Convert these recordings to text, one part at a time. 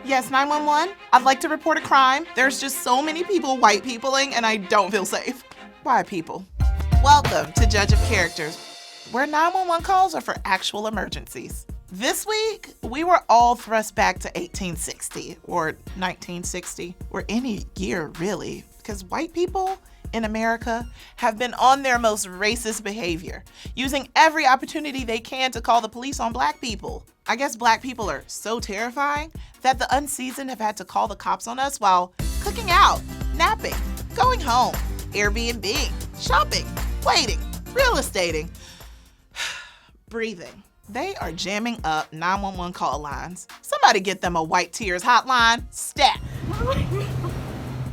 Yes, 911. I'd like to report a crime. There's just so many people white peopling and I don't feel safe. Why people? Welcome to Judge of Characters, where 911 calls are for actual emergencies. This week, we were all thrust back to 1860 or 1960 or any year really, because white people in America have been on their most racist behavior, using every opportunity they can to call the police on black people. I guess black people are so terrifying that the unseasoned have had to call the cops on us while cooking out, napping, going home, Airbnb, shopping, waiting, real estating, breathing. They are jamming up 911 call lines. Somebody get them a white tears hotline, stat.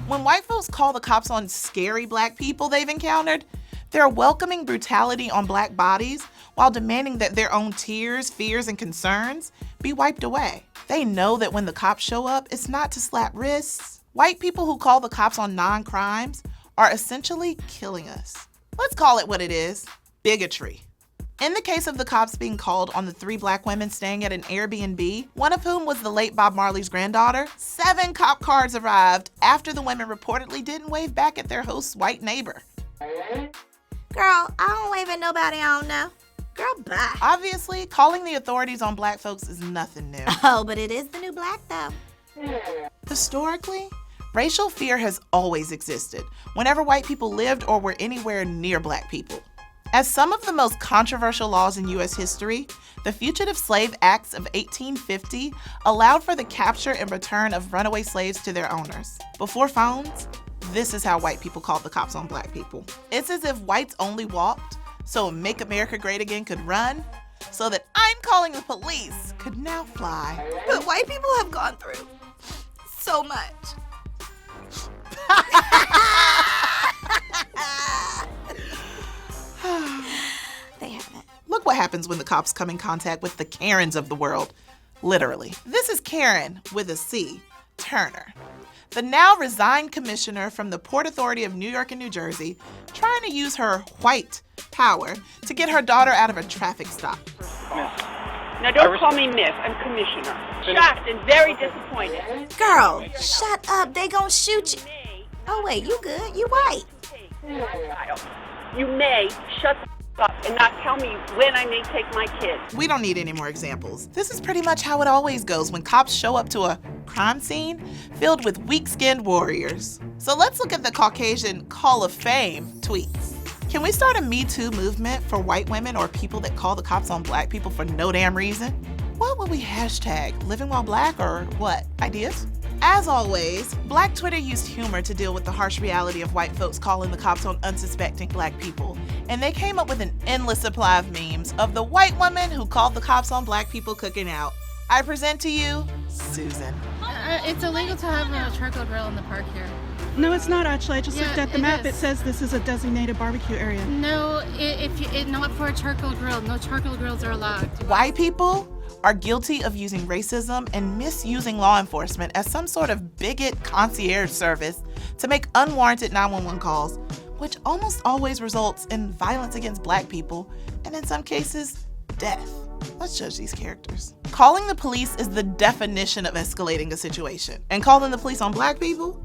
When white folks call the cops on scary black people they've encountered, they're welcoming brutality on black bodies while demanding that their own tears, fears, and concerns be wiped away. They know that when the cops show up, it's not to slap wrists. White people who call the cops on non-crimes are essentially killing us. Let's call it what it is, bigotry. In the case of the cops being called on the 3 black women staying at an Airbnb, one of whom was the late Bob Marley's granddaughter, 7 cop cars arrived after the women reportedly didn't wave back at their host's white neighbor. Girl, I don't wave at nobody I don't know. Girl, bye. Obviously, calling the authorities on black folks is nothing new. Oh, but it is the new black though. Historically, racial fear has always existed whenever white people lived or were anywhere near black people. As some of the most controversial laws in U.S. history, the Fugitive Slave Acts of 1850 allowed for the capture and return of runaway slaves to their owners. Before phones, this is how white people called the cops on black people. It's as if whites only walked so Make America Great Again could run, so that I'm calling the police could now fly. But white people have gone through so much. They haven't. Look what happens when the cops come in contact with the Karens of the world. Literally. This is Karen, with a C, Turner, the now resigned commissioner from the Port Authority of New York and New Jersey, trying to use her white power to get her daughter out of a traffic stop. Now don't call me miss, I'm commissioner. Shocked and very disappointed. Girl, shut up. They gonna shoot you. Oh wait, you good? You white. You may shut the up and not tell me when I may take my kids. We don't need any more examples. This is pretty much how it always goes when cops show up to a crime scene filled with weak-skinned warriors. So let's look at the Caucasian Call of Fame tweets. Can we start a Me Too movement for white women or people that call the cops on black people for no damn reason? What would we hashtag? Living while black or what? Ideas? As always, Black Twitter used humor to deal with the harsh reality of white folks calling the cops on unsuspecting black people. And they came up with an endless supply of memes of the white woman who called the cops on black people cooking out. I present to you, Susan. It's illegal to have a charcoal grill in the park here. No, it's not actually. I just looked at the map. Is. It says this is a designated barbecue area. No, not for a charcoal grill. No charcoal grills are allowed. White people are guilty of using racism and misusing law enforcement as some sort of bigot concierge service to make unwarranted 911 calls, which almost always results in violence against black people, and in some cases, death. Let's judge these characters. Calling the police is the definition of escalating a situation. And calling the police on black people?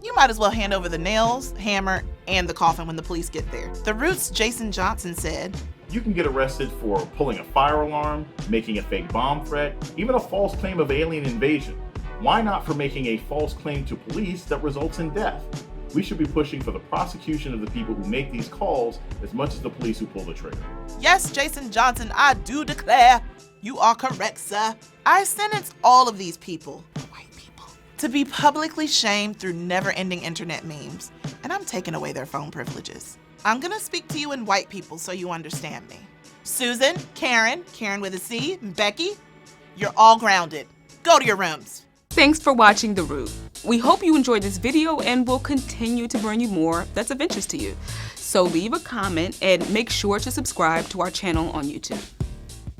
You might as well hand over the nails, hammer, and the coffin when the police get there. The Roots' Jason Johnson said, "You can get arrested for pulling a fire alarm, making a fake bomb threat, even a false claim of alien invasion. Why not for making a false claim to police that results in death? We should be pushing for the prosecution of the people who make these calls as much as the police who pull the trigger." Yes, Jason Johnson, I do declare you are correct, sir. I sentence all of these people, white people, to be publicly shamed through never-ending internet memes, and I'm taking away their phone privileges. I'm gonna speak to you in white people so you understand me. Susan, Karen with a C, Becky, you're all grounded. Go to your rooms. Thanks for watching The Root. We hope you enjoyed this video and will continue to bring you more that's of interest to you. So leave a comment and make sure to subscribe to our channel on YouTube.